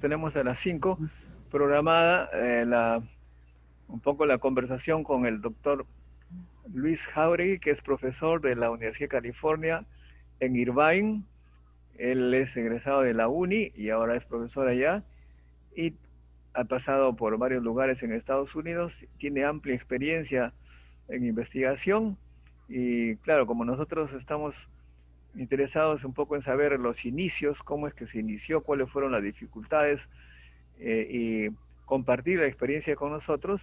tenemos a las 5 programada un poco la conversación con el doctor Luis Jauregui, que es profesor de la Universidad de California en Irvine. Él es egresado de la UNI y ahora es profesor allá y ha pasado por varios lugares en Estados Unidos, tiene amplia experiencia en investigación y claro, como nosotros estamos interesados un poco en saber los inicios, cómo es que se inició, cuáles fueron las dificultades y compartir la experiencia con nosotros,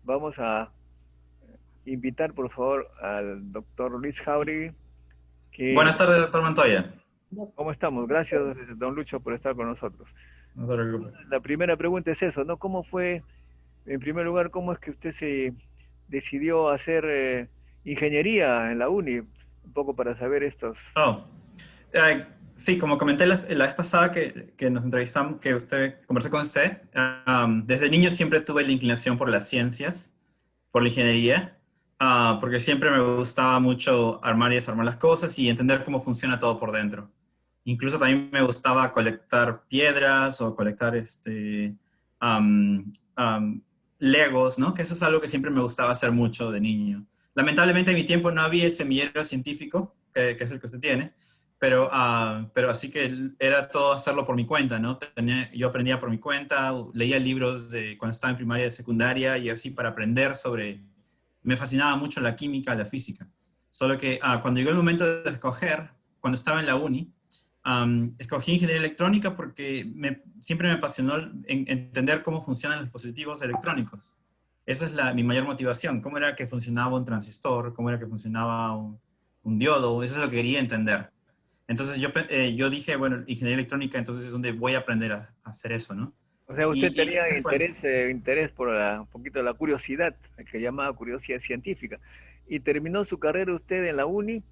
vamos a invitar por favor al doctor Luis Jauregui. Buenas tardes, doctor Montoya. ¿Cómo estamos? Gracias, don Lucho, por estar con nosotros. No se preocupe. La primera pregunta es eso, ¿no? ¿Cómo fue, en primer lugar, cómo es que usted se decidió hacer ingeniería en la UNI? Un poco para saber estos... Oh, sí, como comenté la vez pasada que nos entrevistamos, que conversé con usted, desde niño siempre tuve la inclinación por las ciencias, por la ingeniería, porque siempre me gustaba mucho armar y desarmar las cosas y entender cómo funciona todo por dentro. Incluso también me gustaba colectar piedras o colectar um, Legos, ¿no? Que eso es algo que siempre me gustaba hacer mucho de niño. Lamentablemente en mi tiempo no había el semillero científico, que es el que usted tiene, pero así que era todo hacerlo por mi cuenta, ¿no? Yo aprendía por mi cuenta, leía libros de cuando estaba en primaria y secundaria y así para aprender sobre... Me fascinaba mucho la química, la física. Solo que cuando llegó el momento de escoger, cuando estaba en la uni, escogí ingeniería electrónica porque siempre me apasionó entender cómo funcionan los dispositivos electrónicos. Esa es mi mayor motivación. Cómo era que funcionaba un transistor, cómo era que funcionaba un diodo, eso es lo que quería entender. Entonces yo dije, bueno, ingeniería electrónica, entonces es donde voy a aprender a hacer eso, ¿no? O sea, usted tenía Bueno, interés por un poquito la curiosidad, que llamaba curiosidad científica, y terminó su carrera usted en la UNI,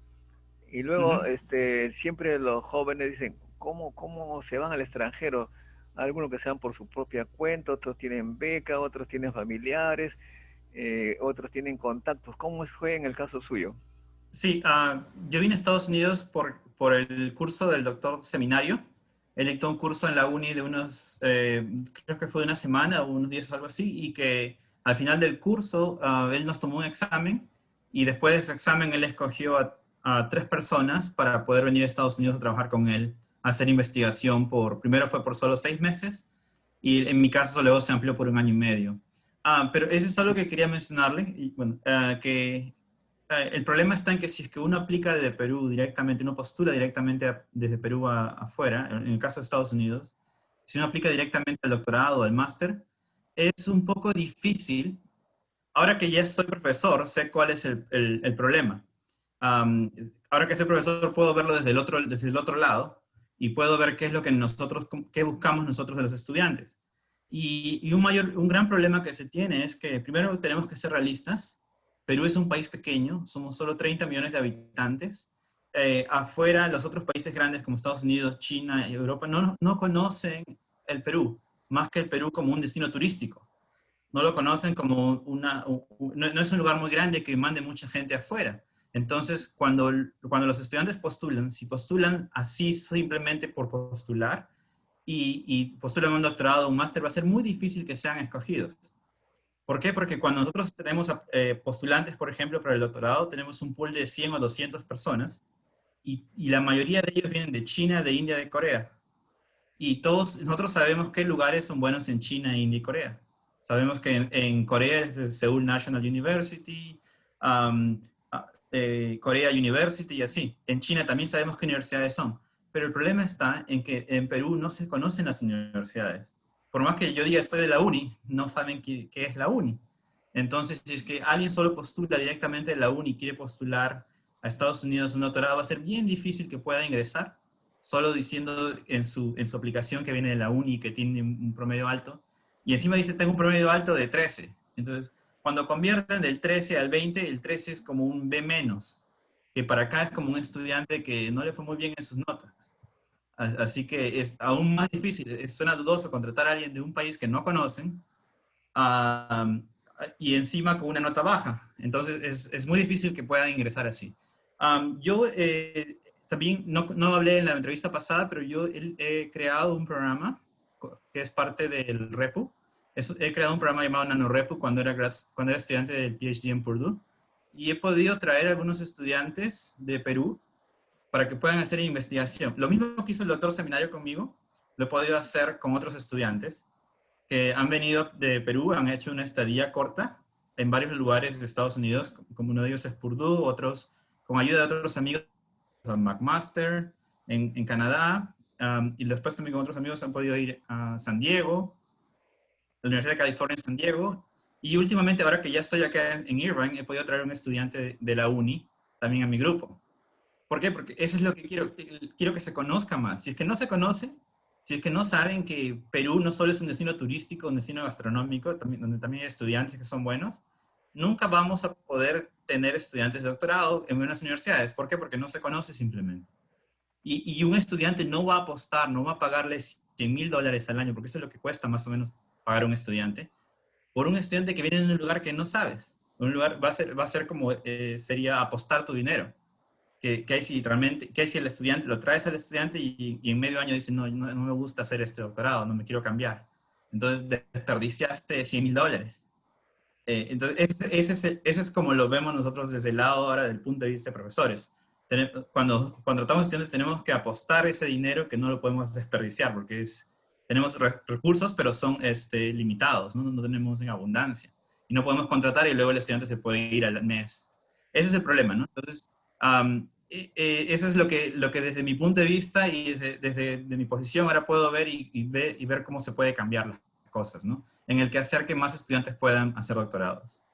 y luego siempre los jóvenes dicen, ¿cómo se van al extranjero? Algunos que se van por su propia cuenta, otros tienen beca, otros tienen familiares, otros tienen contactos. ¿Cómo fue en el caso suyo? sí, yo vine a Estados Unidos por el curso del doctor seminario. Él dictó un curso en la uni de creo que fue de una semana o unos días o algo así, y que al final del curso él nos tomó un examen y después de ese examen él escogió a 3 personas para poder venir a Estados Unidos a trabajar con él, a hacer investigación primero fue por solo 6 meses y en mi caso luego se amplió por 1 año y medio. Pero eso es algo que quería mencionarle, y, bueno, que el problema está en que si es que uno aplica desde Perú directamente, uno postula directamente desde Perú afuera, en el caso de Estados Unidos, si uno aplica directamente al doctorado o al máster, es un poco difícil. Ahora que ya soy profesor, sé cuál es el problema. Ahora que soy profesor, puedo verlo desde el otro lado y puedo ver qué es lo que qué buscamos nosotros de los estudiantes. Y un gran problema que se tiene es que primero tenemos que ser realistas. Perú es un país pequeño, somos solo 30 millones de habitantes. Afuera, los otros países grandes como Estados Unidos, China y Europa no conocen el Perú, más que el Perú como un destino turístico. No lo conocen como no es un lugar muy grande que mande mucha gente afuera. Entonces, cuando los estudiantes postulan, si postulan así simplemente por postular y postulan un doctorado o un máster, va a ser muy difícil que sean escogidos. ¿Por qué? Porque cuando nosotros tenemos postulantes, por ejemplo, para el doctorado, tenemos un pool de 100 o 200 personas y la mayoría de ellos vienen de China, de India, de Corea. Y nosotros sabemos qué lugares son buenos en China, India y Corea. Sabemos que en Corea es el Seoul National University, Korea University y así. En China también sabemos qué universidades son. Pero el problema está en que en Perú no se conocen las universidades. Por más que yo diga estoy de la uni, no saben qué es la uni. Entonces, si es que alguien solo postula directamente de la uni y quiere postular a Estados Unidos un doctorado, va a ser bien difícil que pueda ingresar solo diciendo en su aplicación que viene de la uni que tiene un promedio alto, y encima dice, tengo un promedio alto de 13. Entonces, cuando convierten del 13 al 20, el 13 es como un B menos, que para acá es como un estudiante que no le fue muy bien en sus notas. Así que es aún más difícil, suena dudoso contratar a alguien de un país que no conocen, um, y encima con una nota baja. Entonces, es muy difícil que puedan ingresar así. Yo también no hablé en la entrevista pasada, pero yo he creado un programa que es parte del REPU. He creado un programa llamado NanoRepu cuando era estudiante del PhD en Purdue. Y he podido traer a algunos estudiantes de Perú para que puedan hacer investigación. Lo mismo que hizo el doctor Seminario conmigo, lo he podido hacer con otros estudiantes que han venido de Perú, han hecho una estadía corta en varios lugares de Estados Unidos, como uno de ellos es Purdue, otros con ayuda de otros amigos, McMaster en Canadá, y después también con otros amigos han podido ir a San Diego, la Universidad de California en San Diego, y últimamente, ahora que ya estoy acá en Irvine, he podido traer un estudiante de la uni también a mi grupo. ¿Por qué? Porque eso es lo que quiero que se conozca más. Si es que no se conoce, si es que no saben que Perú no solo es un destino turístico, un destino gastronómico, donde también hay estudiantes que son buenos, nunca vamos a poder tener estudiantes de doctorado en buenas universidades. ¿Por qué? Porque no se conoce simplemente. Y un estudiante no va a apostar, no va a pagarle $100,000 al año, porque eso es lo que cuesta más o menos pagar un estudiante, por un estudiante que viene en un lugar que no sabes. Un lugar va a ser como, sería apostar tu dinero. Que hay si realmente, que hay si el estudiante, lo traes al estudiante y en medio año dice, no me gusta hacer este doctorado, no me quiero cambiar. Entonces desperdiciaste $100,000. Entonces ese es como lo vemos nosotros desde el lado ahora del punto de vista de profesores. Cuando contratamos estudiantes tenemos que apostar ese dinero que no lo podemos desperdiciar porque tenemos recursos pero son limitados, no tenemos en abundancia. Y no podemos contratar y luego el estudiante se puede ir al mes. Ese es el problema, ¿no? Entonces, eso es lo que desde mi punto de vista y desde mi posición ahora puedo ver y ver cómo se puede cambiar las cosas, ¿no? En el que hacer que más estudiantes puedan hacer doctorados.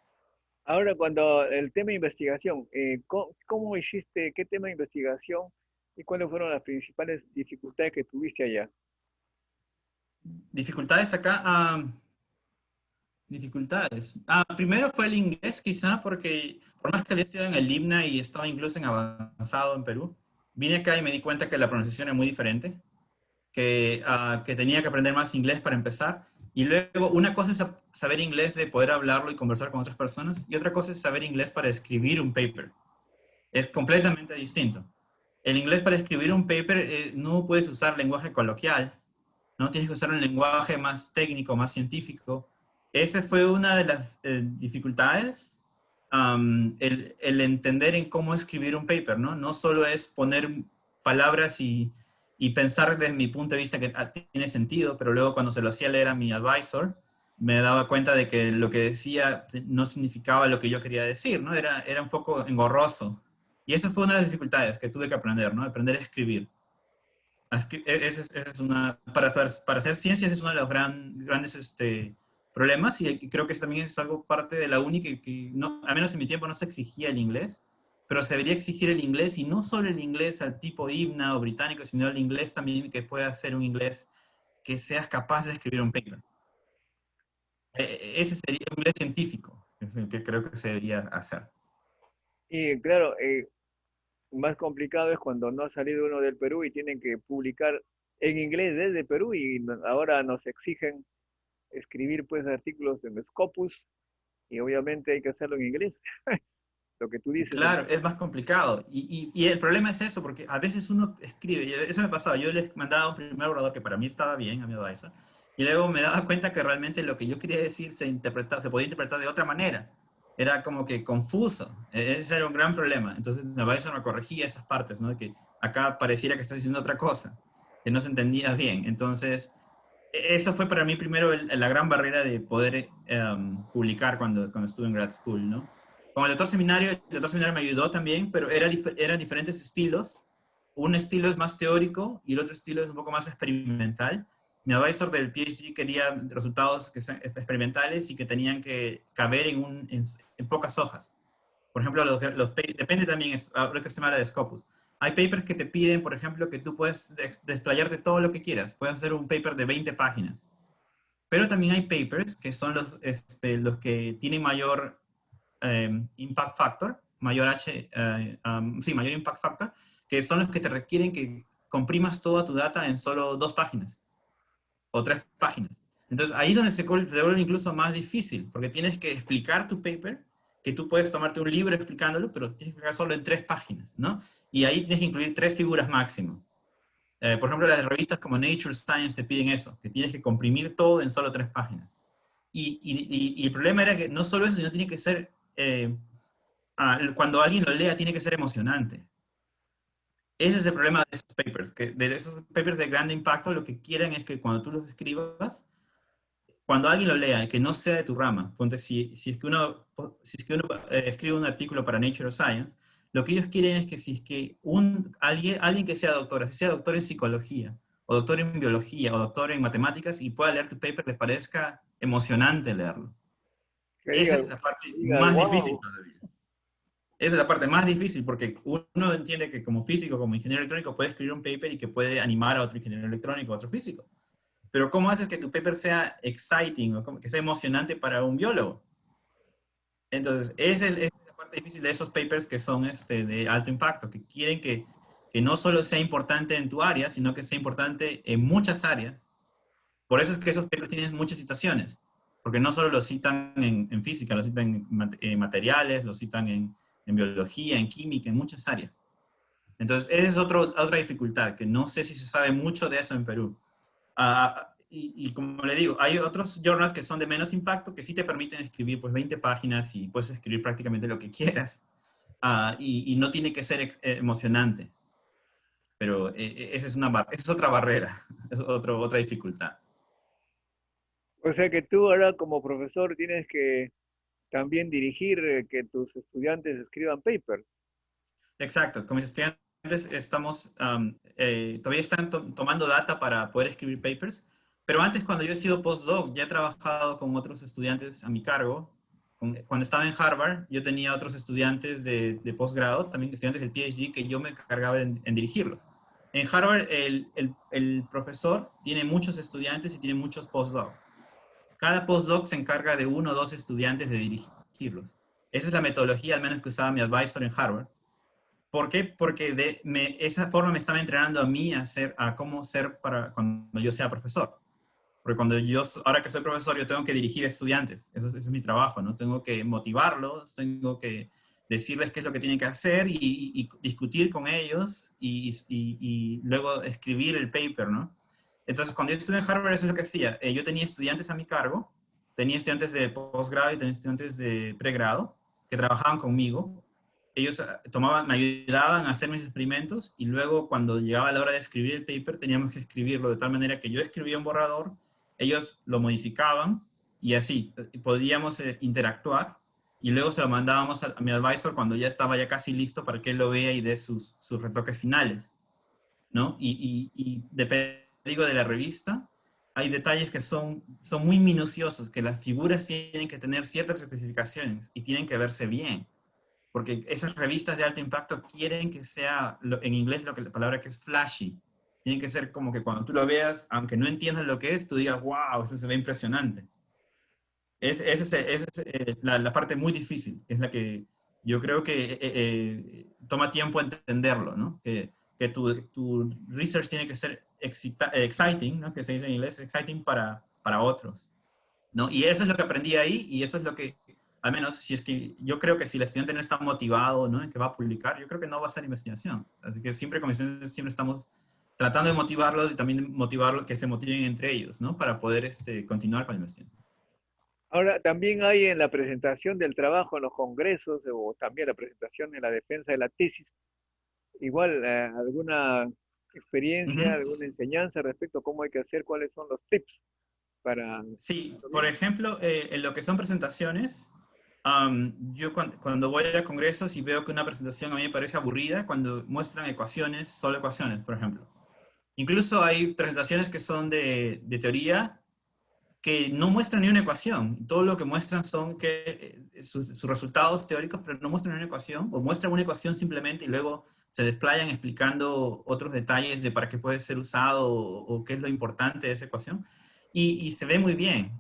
Ahora, cuando el tema de investigación, ¿cómo hiciste, qué tema de investigación y cuáles fueron las principales dificultades que tuviste allá? Dificultades acá, dificultades. Primero fue el inglés, quizá, porque por más que había estudiado en el IMNA y estaba incluso en avanzado en Perú, vine acá y me di cuenta que la pronunciación era muy diferente, que tenía que aprender más inglés para empezar. Y luego, una cosa es saber inglés de poder hablarlo y conversar con otras personas, y otra cosa es saber inglés para escribir un paper. Es completamente distinto. El inglés para escribir un paper no puedes usar lenguaje coloquial, no tienes que usar un lenguaje más técnico, más científico. Esa fue una de las dificultades, el entender en cómo escribir un paper, ¿no? No solo es poner palabras y pensar desde mi punto de vista que tiene sentido, pero luego cuando se lo hacía leer a mi advisor, me daba cuenta de que lo que decía no significaba lo que yo quería decir, ¿no? Era un poco engorroso. Y esa fue una de las dificultades que tuve que aprender, ¿no? Aprender a escribir. Esa es una, para hacer ciencias es uno de los grandes problemas y creo que eso también es algo parte de la uni que no, al menos en mi tiempo no se exigía el inglés, pero se debería exigir el inglés y no solo el inglés al tipo IBNA o británico, sino el inglés también que pueda ser un inglés que seas capaz de escribir un paper. Ese sería un inglés científico, es el que creo que se debería hacer. Y claro, más complicado es cuando no ha salido uno del Perú y tienen que publicar en inglés desde Perú y ahora nos exigen escribir pues artículos en Scopus y obviamente hay que hacerlo en inglés. Lo que tú dices. Claro, es más complicado. Y el problema es eso, porque a veces uno escribe, y eso me pasaba, yo les mandaba un primer borrador que para mí estaba bien a mi advisor, y luego me daba cuenta que realmente lo que yo quería decir se podía interpretar de otra manera. Era como que confuso. Ese era un gran problema. Entonces mi advisor me corregía esas partes, ¿no? De que acá pareciera que estás diciendo otra cosa, que no se entendía bien. Entonces, eso fue para mí primero la gran barrera de poder publicar cuando estuve en grad school, ¿no? Con el doctor seminario me ayudó también, pero eran diferentes estilos. Un estilo es más teórico y el otro estilo es un poco más experimental. Mi advisor del PhD quería resultados que sean experimentales y que tenían que caber en pocas hojas. Por ejemplo, depende también, lo que se llama de Scopus. Hay papers que te piden, por ejemplo, que tú puedes desplayarte todo lo que quieras. Puedes hacer un paper de 20 páginas. Pero también hay papers que son los que tienen mayor impact factor, mayor impact factor, que son los que te requieren que comprimas toda tu data en solo 2 páginas o 3 páginas. Entonces ahí es donde se vuelve incluso más difícil, porque tienes que explicar tu paper, que tú puedes tomarte un libro explicándolo, pero tienes que explicar solo en 3 páginas, ¿no? Y ahí tienes que incluir 3 figuras máximo. Por ejemplo, las revistas como Nature Science te piden eso, que tienes que comprimir todo en solo 3 páginas. Y el problema era que no solo eso, sino tiene que ser, cuando alguien lo lea, tiene que ser emocionante. Ese es el problema de esos papers, que de esos papers de grande impacto, lo que quieren es que cuando tú los escribas, cuando alguien lo lea y que no sea de tu rama, ponte, si es que uno, escribe un artículo para Nature o Science, lo que ellos quieren es que si es que alguien que sea doctor, si sea doctor en psicología, o doctor en biología, o doctor en matemáticas, y pueda leer tu paper, les parezca emocionante leerlo. Que Esa diga, es la parte diga, más difícil wow. todavía. Esa es la parte más difícil, porque uno entiende que como físico, como ingeniero electrónico, puede escribir un paper y que puede animar a otro ingeniero electrónico, a otro físico. Pero ¿cómo haces que tu paper sea exciting o que sea emocionante para un biólogo? Entonces, esa es la parte difícil de esos papers que son de alto impacto, que quieren que no solo sea importante en tu área, sino que sea importante en muchas áreas. Por eso es que esos papers tienen muchas citaciones, porque no solo los citan en física, los citan en materiales, los citan en biología, en química, en muchas áreas. Entonces, esa es otra dificultad, que no sé si se sabe mucho de eso en Perú. Y como le digo, hay otros journals que son de menos impacto, que sí te permiten escribir pues 20 páginas y puedes escribir prácticamente lo que quieras. Y no tiene que ser emocionante. Pero esa es otra barrera, es otra dificultad. O sea que tú ahora como profesor tienes que también dirigir que tus estudiantes escriban papers. Exacto, con mis estudiantes estamos, todavía están tomando data para poder escribir papers, pero antes cuando yo he sido postdoc, ya he trabajado con otros estudiantes a mi cargo. Cuando estaba en Harvard, yo tenía otros estudiantes de posgrado, también estudiantes del PhD, que yo me encargaba en dirigirlos. En Harvard, el profesor tiene muchos estudiantes y tiene muchos postdocs. Cada postdoc se encarga de 1 o 2 estudiantes de dirigirlos. Esa es la metodología, al menos que usaba mi advisor en Harvard. ¿Por qué? Porque esa forma me estaba entrenando a mí a cómo ser para cuando yo sea profesor. Porque ahora que soy profesor, yo tengo que dirigir estudiantes. Ese es mi trabajo, ¿no? Tengo que motivarlos, tengo que decirles qué es lo que tienen que hacer y discutir con ellos y luego escribir el paper, ¿no? Entonces, cuando yo estuve en Harvard, eso es lo que hacía. Yo tenía estudiantes a mi cargo, tenía estudiantes de posgrado y tenía estudiantes de pregrado que trabajaban conmigo. Ellos me ayudaban a hacer mis experimentos y luego cuando llegaba la hora de escribir el paper teníamos que escribirlo de tal manera que yo escribía un borrador, ellos lo modificaban y así podíamos interactuar y luego se lo mandábamos a mi advisor cuando ya estaba ya casi listo para que él lo vea y dé sus retoques finales, ¿no? Digo, de la revista, hay detalles que son muy minuciosos, que las figuras tienen que tener ciertas especificaciones y tienen que verse bien porque esas revistas de alto impacto quieren que sea, en inglés la palabra que es flashy. Tienen que ser como que cuando tú lo veas, aunque no entiendas lo que es, tú digas, wow, eso se ve impresionante. Esa es la parte muy difícil, que es la que yo creo que toma tiempo entenderlo, ¿no? Que tu research tiene que ser exciting, ¿no? Que se dice en inglés, exciting para otros. ¿No? Y eso es lo que aprendí ahí y eso es lo que, al menos, si es que yo creo que si el estudiante no está motivado, ¿no? En que va a publicar, yo creo que no va a ser investigación. Así que siempre como estudiantes siempre estamos tratando de motivarlos y también motivarlos que se motiven entre ellos, ¿no? Para poder continuar con la investigación. Ahora, también hay en la presentación del trabajo en los congresos o también la presentación en la defensa de la tesis, igual alguna experiencia, Ujú. alguna enseñanza respecto a cómo hay que hacer, cuáles son los tips para Sí, hacerlo por bien. ejemplo, en lo que son presentaciones, yo cuando voy a congresos y veo que una presentación a mí me parece aburrida, cuando muestran ecuaciones, solo ecuaciones, por ejemplo. Incluso hay presentaciones que son de teoría que no muestran ni una ecuación. Todo lo que muestran son sus resultados teóricos, pero no muestran una ecuación, o muestran una ecuación simplemente y luego se desplayan explicando otros detalles de para qué puede ser usado o qué es lo importante de esa ecuación. Y se ve muy bien.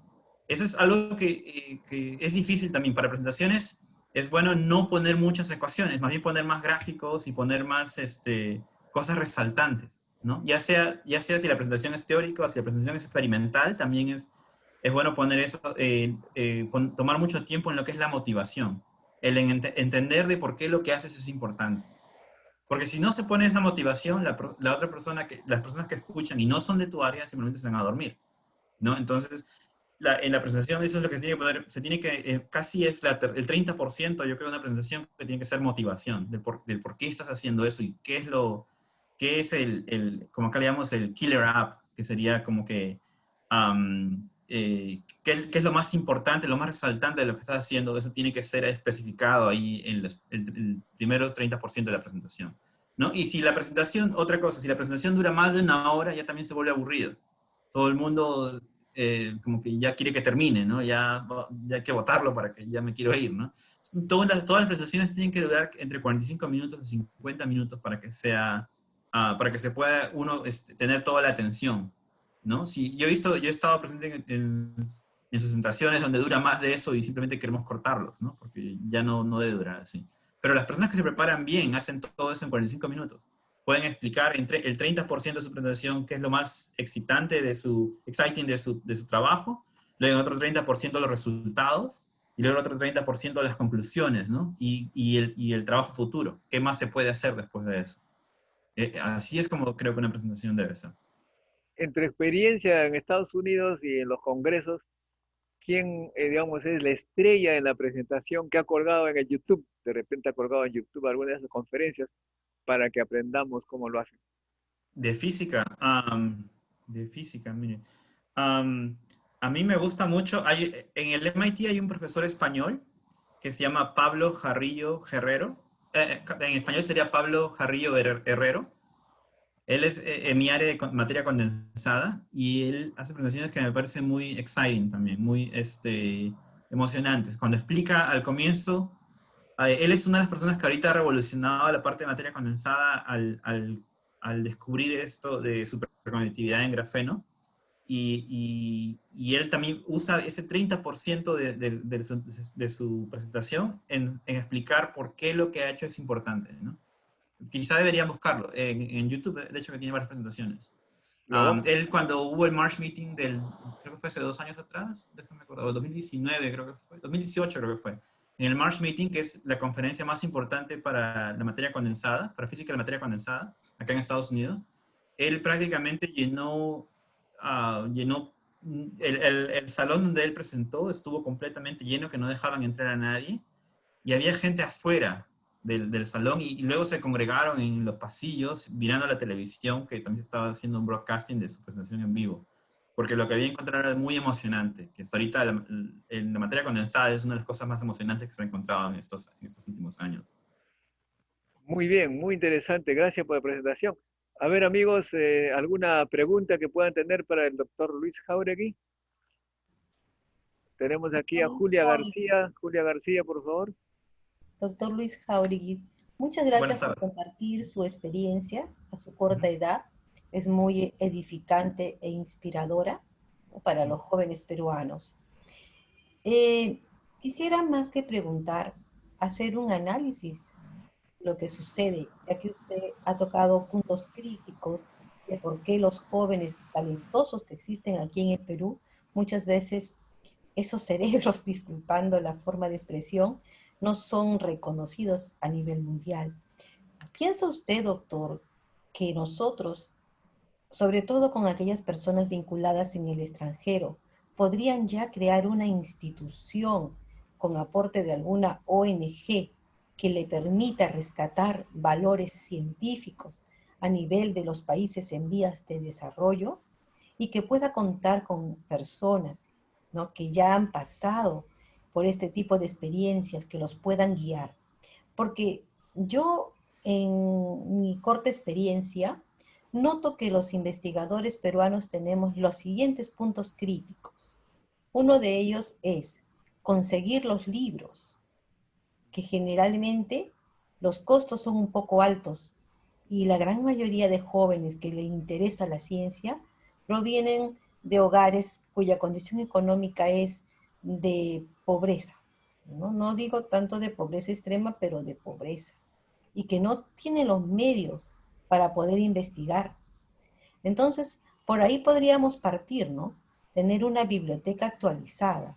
Eso es algo que es difícil también para presentaciones. Es bueno no poner muchas ecuaciones, más bien poner más gráficos y poner más cosas resaltantes, ¿no? Ya sea si la presentación es teórica o si la presentación es experimental, también es bueno poner eso, tomar mucho tiempo en lo que es la motivación, entender de por qué lo que haces es importante. Porque si no se pone esa motivación, la otra persona, las personas que escuchan y no son de tu área simplemente se van a dormir, ¿no? Entonces, en la presentación eso es lo que se tiene que poner, se tiene que, casi es el 30%, yo creo, de una presentación que tiene que ser motivación, del por qué estás haciendo eso y qué es qué es como acá le llamamos el killer app, que sería como que, qué es lo más importante, lo más resaltante de lo que estás haciendo. Eso tiene que ser especificado ahí en el primeros 30% de la presentación, ¿no? Y si la presentación, otra cosa, si la presentación dura más de una hora, ya también se vuelve aburrido. Todo el mundo como que ya quiere que termine, ¿no? Ya hay que votarlo para que ya me quiero ir, ¿no? Todas las presentaciones tienen que durar entre 45 minutos y 50 minutos para que para que se pueda uno tener toda la atención, ¿no? Si, yo he estado presente en presentaciones donde dura más de eso y simplemente queremos cortarlos, ¿no? Porque ya no debe durar así. Pero las personas que se preparan bien hacen todo eso en 45 minutos. Pueden explicar entre el 30% de su presentación qué es lo más excitante exciting de su trabajo, luego el otro 30% los resultados, y luego el otro 30% las conclusiones, ¿no? Y el trabajo futuro. ¿Qué más se puede hacer después de eso? Así es como creo que una presentación debe ser. En tu experiencia en Estados Unidos y en los congresos, ¿quién, digamos, es la estrella en la presentación que ha colgado en el YouTube? De repente ha colgado en YouTube alguna de sus conferencias para que aprendamos cómo lo hacen. De física, mire. Am, a mí me gusta mucho, en el MIT hay un profesor español que se llama Pablo Jarrillo Herrero. En español sería Pablo Jarrillo Herrero. Él es en mi área de materia condensada y él hace presentaciones que me parecen muy exciting también, muy emocionantes. Cuando explica al comienzo, él es una de las personas que ahorita ha revolucionado la parte de materia condensada al descubrir esto de superconductividad en grafeno. Y él también usa ese 30% de su presentación en explicar por qué lo que ha hecho es importante, ¿no? Quizá deberían buscarlo. En YouTube, de hecho, que tiene varias presentaciones. Lo vamos. Él cuando hubo el March Meeting creo que fue hace 2 años atrás, déjame acordar, o 2019 creo que fue, 2018 creo que fue, en el March Meeting, que es la conferencia más importante para la materia condensada, para física de la materia condensada, acá en Estados Unidos, él prácticamente llenó el salón donde él presentó, estuvo completamente lleno, que no dejaban entrar a nadie, y había gente afuera del salón y luego se congregaron en los pasillos mirando la televisión, que también se estaba haciendo un broadcasting de su presentación en vivo, porque lo que había encontrado era muy emocionante, que hasta ahorita en la materia condensada es una de las cosas más emocionantes que se ha encontrado en estos últimos años. Muy bien, muy interesante. Gracias por la presentación. A ver, amigos, ¿alguna pregunta que puedan tener para el doctor Luis Jauregui? Tenemos aquí Doctor a Luis Julia Jauregui, García. Julia García, por favor. Doctor Luis Jauregui, muchas Buenas gracias por tardes. compartir su experiencia a su corta Ujú. edad. Es muy edificante e inspiradora, ¿no?, para los jóvenes peruanos. Eh, Quisiera más que preguntar, hacer un análisis de lo que sucede, ya que usted ha tocado puntos críticos de por qué los jóvenes talentosos que existen aquí en el Perú muchas veces esos cerebros, disculpando la forma de expresión, no son reconocidos a nivel mundial. ¿Piensa usted, doctor, que nosotros, sobre todo con aquellas personas vinculadas en el extranjero, podrían ya crear una institución con aporte de alguna ONG que le permita rescatar valores científicos a nivel de los países en vías de desarrollo y que pueda contar con personas, ¿no?, que ya han pasado por este tipo de experiencias que los puedan guiar? Porque yo, en mi corta experiencia, noto que los investigadores peruanos tenemos los siguientes puntos críticos. Uno de ellos es conseguir los libros, que generalmente los costos son un poco altos y la gran mayoría de jóvenes que les interesa la ciencia provienen de hogares cuya condición económica es de pobreza. No digo tanto de pobreza extrema, pero de pobreza, y que no tienen los medios para poder investigar. Entonces, por ahí podríamos partir, ¿no? Tener una biblioteca actualizada.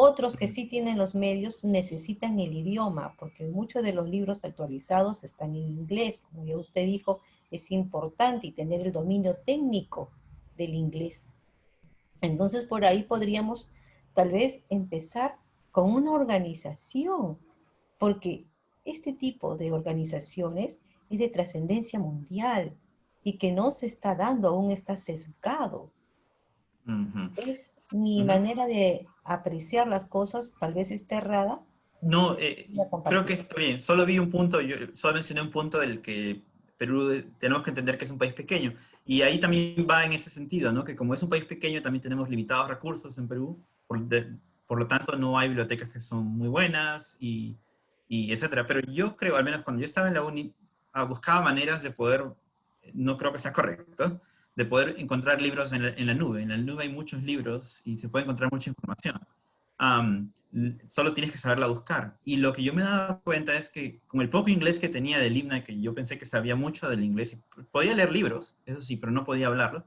Otros que sí tienen los medios necesitan el idioma, porque muchos de los libros actualizados están en inglés. Como ya usted dijo, es importante y tener el dominio técnico del inglés. Entonces, por ahí podríamos tal vez empezar con una organización, porque este tipo de organizaciones es de trascendencia mundial y que no se está dando, aún está sesgado. Ujú, Es mi ujú. manera de apreciar las cosas, tal vez esté errada, No, pero voy a creo que compartir. está bien. Solo vi un punto, yo solo mencioné un punto del que Perú tenemos que entender que es un país pequeño. Y ahí también va en ese sentido, ¿no? Que como es un país pequeño, también tenemos limitados recursos en Perú. Por lo tanto, no hay bibliotecas que son muy buenas y etcétera. Pero yo creo, al menos cuando yo estaba en la uni, buscaba maneras de poder, no creo que sea correcto, de poder encontrar libros en la nube. En la nube hay muchos libros y se puede encontrar mucha información. Solo tienes que saberla buscar. Y lo que yo me daba cuenta es que con el poco inglés que tenía del himna, que yo pensé que sabía mucho del inglés, y podía leer libros, eso sí, pero no podía hablarlo,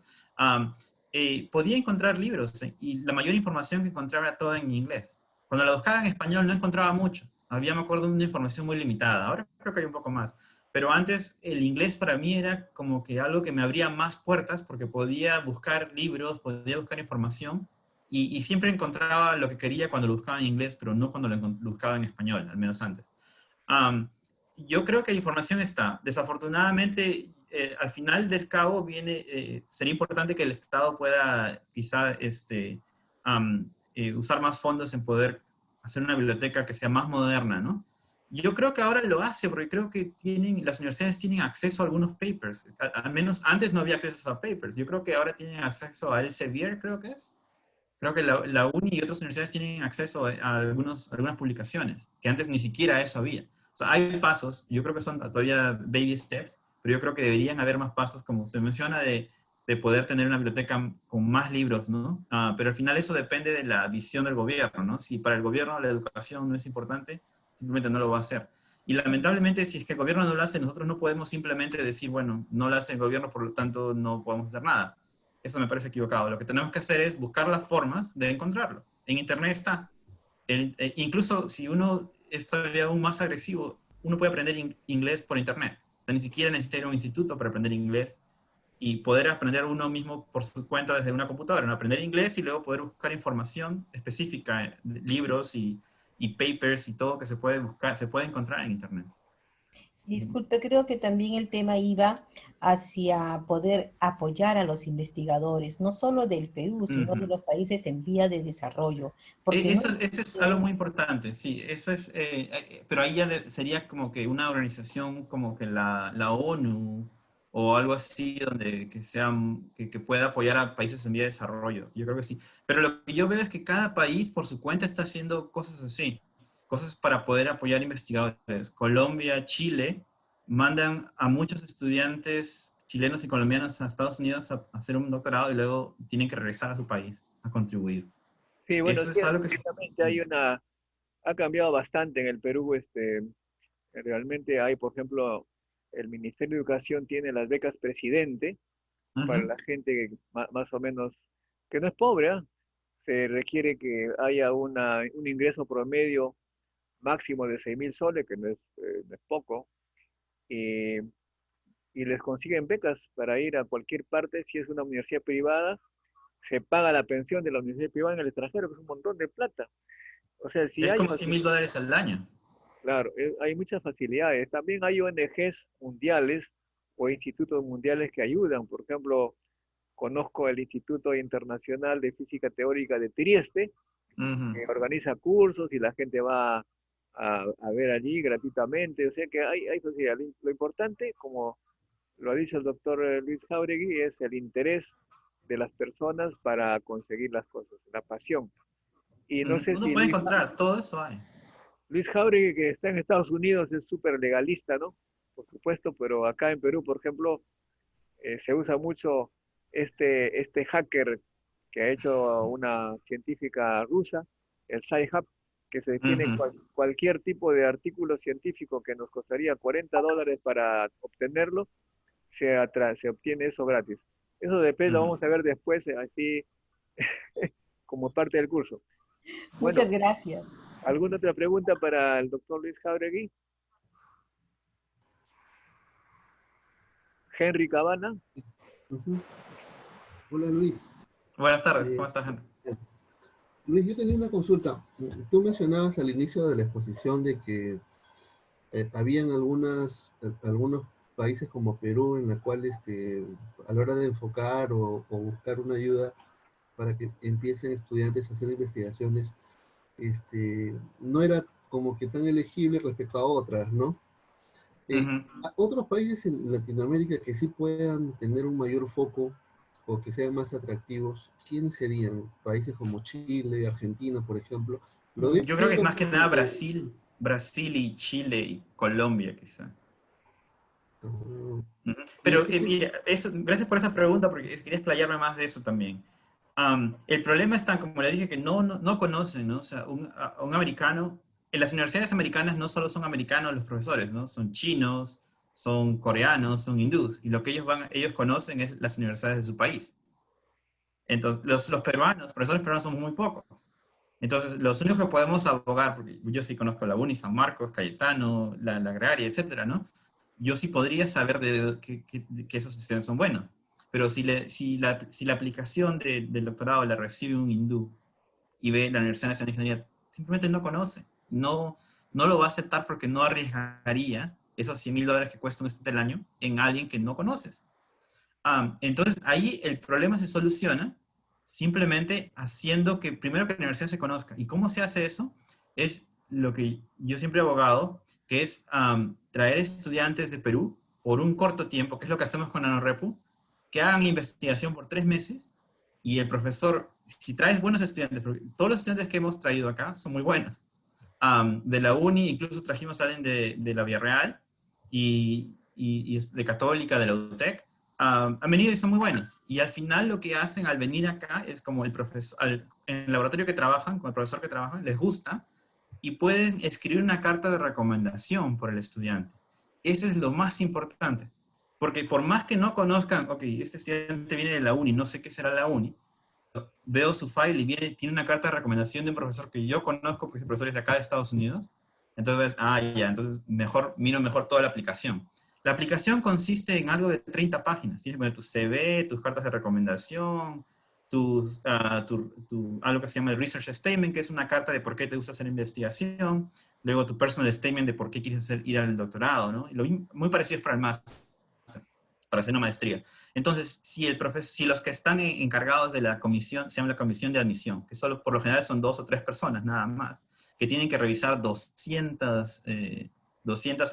podía encontrar libros y la mayor información que encontraba era toda en inglés. Cuando la buscaba en español no encontraba mucho. Había, me acuerdo, una información muy limitada. Ahora creo que hay un poco más. Pero antes el inglés para mí era como que algo que me abría más puertas porque podía buscar libros, podía buscar información y siempre encontraba lo que quería cuando lo buscaba en inglés, pero no cuando lo buscaba en español, al menos antes. Um, yo creo que la información está. Desafortunadamente, al final del cabo viene, sería importante que el Estado pueda quizá usar más fondos en poder hacer una biblioteca que sea más moderna, ¿no? Yo creo que ahora lo hace porque creo que las universidades tienen acceso a algunos papers. Al menos antes no había acceso a papers. Yo creo que ahora tienen acceso a Elsevier, creo que es. Creo que la UNI y otras universidades tienen acceso a algunas publicaciones, que antes ni siquiera eso había. O sea, hay pasos, yo creo que son todavía baby steps, pero yo creo que deberían haber más pasos, como se menciona, de poder tener una biblioteca con más libros, ¿no? Pero al final eso depende de la visión del gobierno, ¿no? Si para el gobierno la educación no es importante, simplemente no lo va a hacer. Y lamentablemente, si es que el gobierno no lo hace, nosotros no podemos simplemente decir, bueno, no lo hace el gobierno, por lo tanto no podemos hacer nada. Eso me parece equivocado. Lo que tenemos que hacer es buscar las formas de encontrarlo. En Internet está. Incluso si uno es todavía aún más agresivo, uno puede aprender inglés por Internet. O sea, ni siquiera necesita ir a un instituto para aprender inglés y poder aprender uno mismo por su cuenta desde una computadora. ¿No? Aprender inglés y luego poder buscar información específica, libros y papers y todo que se puede buscar, se puede encontrar en Internet. Disculpe, creo que también el tema iba hacia poder apoyar a los investigadores, no solo del Perú, sino de Ujú. los países en vía de desarrollo, porque no Eso es algo muy importante, sí, eso es, pero ahí ya sería como que una organización como que la ONU o algo así donde que pueda apoyar a países en vía de desarrollo, yo creo que sí. Pero lo que yo veo es que cada país por su cuenta está haciendo cosas así, cosas para poder apoyar investigadores. Colombia, Chile mandan a muchos estudiantes chilenos y colombianos a Estados Unidos a hacer un doctorado y luego tienen que regresar a su país a contribuir. Sí, bueno, Eso es algo que... ciertamente ha cambiado bastante en el Perú, realmente hay, por ejemplo, el Ministerio de Educación tiene las becas presidente para Ujú, la gente que más o menos, que no es pobre, ¿ah? Se requiere que haya un ingreso promedio máximo de 6.000 soles, que no es poco, y, y les consiguen becas para ir a cualquier parte. Si es una universidad privada, se paga la pensión de la universidad privada en el extranjero, que es un montón de plata. O sea, si es hay como $100,000 al año. claro, hay muchas facilidades. También hay ONGs mundiales o institutos mundiales que ayudan. Por ejemplo, conozco el Instituto Internacional de Física Teórica de Trieste, Ujú, que organiza cursos y la gente va a ver allí gratuitamente. O sea que hay facilidad. Lo importante, como lo ha dicho el doctor Luis Jauregui, es el interés de las personas para conseguir las cosas, la pasión. Y no sé uno si puede encontrar, todo eso hay. Luis Jauregui, que está en Estados Unidos, es súper legalista, ¿no? Por supuesto, pero acá en Perú, por ejemplo, se usa mucho este hacker que ha hecho una científica rusa, el Sci-Hub, que se tiene Ujú, cualquier tipo de artículo científico que nos costaría $40 para obtenerlo, se obtiene eso gratis. Eso después lo ujú. vamos a ver después, así como parte del curso. Muchas Bueno, gracias. ¿alguna otra pregunta para el doctor Luis Jauregui? Henry Cabana. Ujú. Hola Luis. Buenas tardes, Eh, ¿cómo estás, Henry? Luis, yo tenía una consulta. Tú mencionabas al inicio de la exposición de que habían algunos países como Perú en la cual a la hora de enfocar o buscar una ayuda para que empiecen estudiantes a hacer investigaciones, no era como que tan elegible respecto a otras, ¿no? Ujú. Otros países en Latinoamérica que sí puedan tener un mayor foco o que sean más atractivos, ¿quiénes serían? Países como Chile, Argentina, por ejemplo. Lo Yo creo que es digo más que nada porque Brasil y Chile y Colombia, quizá. ah, Ujú. y Pero eso, mira, gracias por esa pregunta, porque quería explayarme más de eso también. El problema está, como le dije, que no conocen, ¿no? O sea, un americano, en las universidades americanas no solo son americanos los profesores, ¿no? Son chinos, son coreanos, son hindús, y lo que ellos conocen es las universidades de su país. Entonces, los peruanos, profesores peruanos somos muy pocos. Entonces, los únicos que podemos abogar, porque yo sí conozco la UNI, San Marcos, Cayetano, la Agraria, etcétera, ¿no? Yo sí podría saber que esos estudiantes son buenos. Pero si la aplicación del doctorado la recibe un hindú y ve la Universidad Nacional de Ingeniería, simplemente no conoce. No lo va a aceptar porque no arriesgaría esos $100,000 que cuesta un estudiante al año en alguien que no conoces. Entonces, ahí el problema se soluciona simplemente haciendo que primero que la universidad se conozca. ¿Y cómo se hace eso? Es lo que yo siempre he abogado, que es traer estudiantes de Perú por un corto tiempo, que es lo que hacemos con NanoRepu, que hagan investigación por 3 meses y el profesor, si traes buenos estudiantes, porque todos los estudiantes que hemos traído acá son muy buenos. De la uni, incluso trajimos a alguien de la Villarreal y es de Católica, de la UTEC, han venido y son muy buenos. Y al final lo que hacen al venir acá es como el profesor, en el laboratorio que trabajan, con el profesor que trabajan, les gusta y pueden escribir una carta de recomendación por el estudiante. Eso es lo más importante. Porque por más que no conozcan, ok, este estudiante viene de la uni, no sé qué será la uni, veo su file y tiene una carta de recomendación de un profesor que yo conozco, porque ese profesor es de acá de Estados Unidos. Entonces, ya, entonces miro mejor toda la aplicación. La aplicación consiste en algo de 30 páginas. Tienes que poner tu CV, tus cartas de recomendación, algo que se llama el Research Statement, que es una carta de por qué te gusta hacer investigación. Luego tu Personal Statement de por qué quieres ir al doctorado, ¿no? Muy parecido es para el máster, para hacer una maestría. Entonces, si los que están encargados de la comisión, se llama la comisión de admisión, que solo por lo general son 2 o 3 personas nada más, que tienen que revisar 200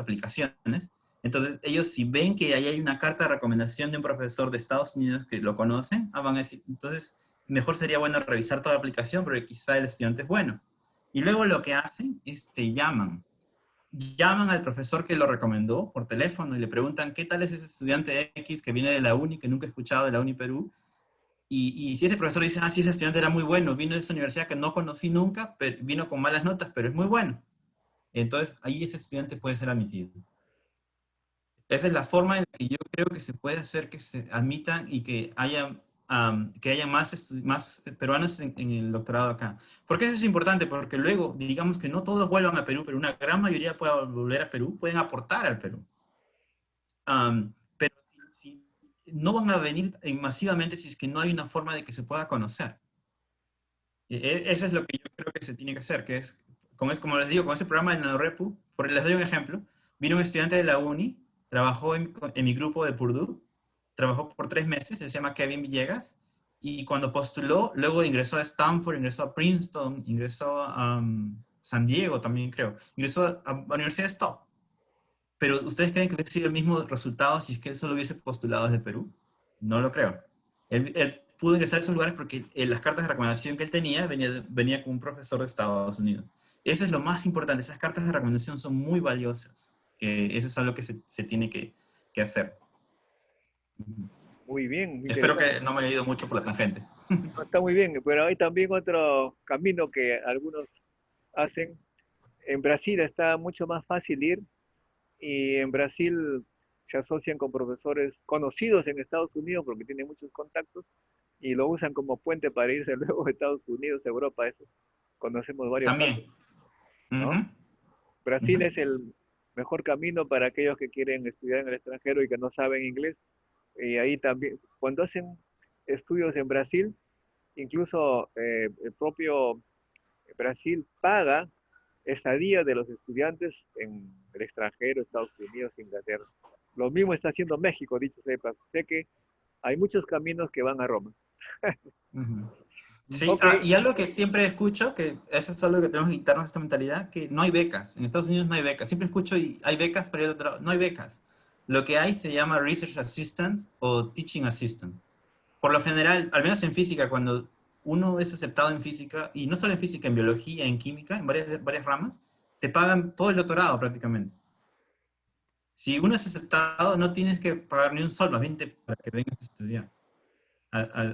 aplicaciones. Entonces, ellos si ven que ahí hay una carta de recomendación de un profesor de Estados Unidos que lo conocen, van a decir, entonces, mejor sería bueno revisar toda la aplicación porque quizá el estudiante es bueno. Y luego lo que hacen es te llaman al profesor que lo recomendó por teléfono y le preguntan qué tal es ese estudiante X que viene de la uni, que nunca he escuchado de la uni Perú. Y si ese profesor dice, sí, ese estudiante era muy bueno, vino de esa universidad que no conocí nunca, pero vino con malas notas, pero es muy bueno. Entonces, ahí ese estudiante puede ser admitido. Esa es la forma en la que yo creo que se puede hacer que se admitan y que haya más peruanos en el doctorado acá. ¿Por qué eso es importante? Porque luego, digamos que no todos vuelvan a Perú, pero una gran mayoría pueda volver a Perú, pueden aportar al Perú. Pero no van a venir masivamente si es que no hay una forma de que se pueda conocer. Eso es lo que yo creo que se tiene que hacer, que es, como les digo, con ese programa de NanoRepu, les doy un ejemplo, vino un estudiante de la uni, trabajó en mi grupo de Purdue, trabajó por 3 meses, se llama Kevin Villegas, y cuando postuló, luego ingresó a Stanford, ingresó a Princeton, ingresó a San Diego también creo, ingresó a universidades top. Pero ¿ustedes creen que hubiese sido el mismo resultado si es que él solo hubiese postulado desde Perú? No lo creo. Él pudo ingresar a esos lugares porque las cartas de recomendación que él tenía venía con un profesor de Estados Unidos. Eso es lo más importante. Esas cartas de recomendación son muy valiosas. Que eso es algo que se tiene que hacer. Muy bien, muy Espero interesante. que no me haya ido mucho por la tangente. No, está muy bien, pero hay también otro camino que algunos hacen. En Brasil está mucho más fácil ir y en Brasil se asocian con profesores conocidos en Estados Unidos porque tienen muchos contactos y lo usan como puente para irse luego a Estados Unidos, Europa, eso. conocemos varios También. casos, ¿no? Ujú. Brasil Ujú. es el mejor camino para aquellos que quieren estudiar en el extranjero y que no saben inglés. Y ahí también, cuando hacen estudios en Brasil, incluso el propio Brasil paga estadía de los estudiantes en el extranjero, Estados Unidos, Inglaterra. Lo mismo está haciendo México, dicho sea de paso. Sé que hay muchos caminos que van a Roma. Ujú. Sí, Ok, y algo que siempre escucho, que eso es algo que tenemos que quitarnos esta mentalidad, que no hay becas. En Estados Unidos no hay becas. Siempre escucho y hay becas para ir a otro lado. No hay becas. Lo que hay se llama Research Assistant o Teaching Assistant. Por lo general, al menos en física, cuando uno es aceptado en física, y no solo en física, en biología, en química, en varias ramas, te pagan todo el doctorado prácticamente. Si uno es aceptado, no tienes que pagar ni un sol, más bien para que vengas a estudiar.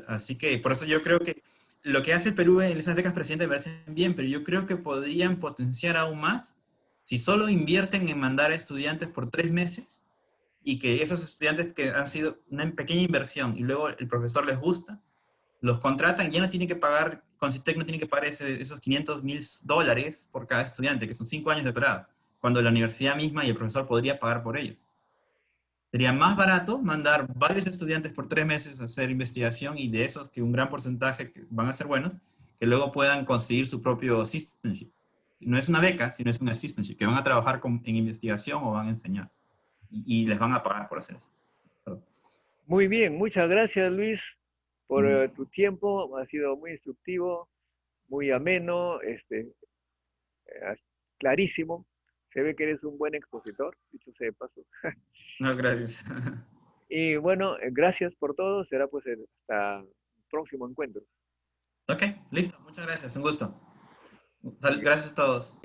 Así que por eso yo creo que lo que hace el Perú en esas becas presidente me parece bien, pero yo creo que podrían potenciar aún más si solo invierten en mandar a estudiantes por 3 meses y que esos estudiantes que han sido una pequeña inversión y luego el profesor les gusta, los contratan, ya no tienen que pagar, Concitec no tiene que pagar esos $500,000 por cada estudiante, que son 5 años de doctorado, cuando la universidad misma y el profesor podría pagar por ellos. Sería más barato mandar varios estudiantes por 3 meses a hacer investigación y de esos que un gran porcentaje que van a ser buenos, que luego puedan conseguir su propio assistantship. No es una beca, sino es un assistantship, que van a trabajar en investigación o van a enseñar. Y les van a pagar por hacer eso. Perdón. muy bien, muchas gracias Luis por Ujú. tu tiempo. Ha sido muy instructivo, muy ameno, clarísimo. Se ve que eres un buen expositor, dicho sea de paso. No, gracias. Y bueno, gracias por todo. Será pues hasta el próximo encuentro. Ok, listo. Muchas gracias. Un gusto. Gracias a todos.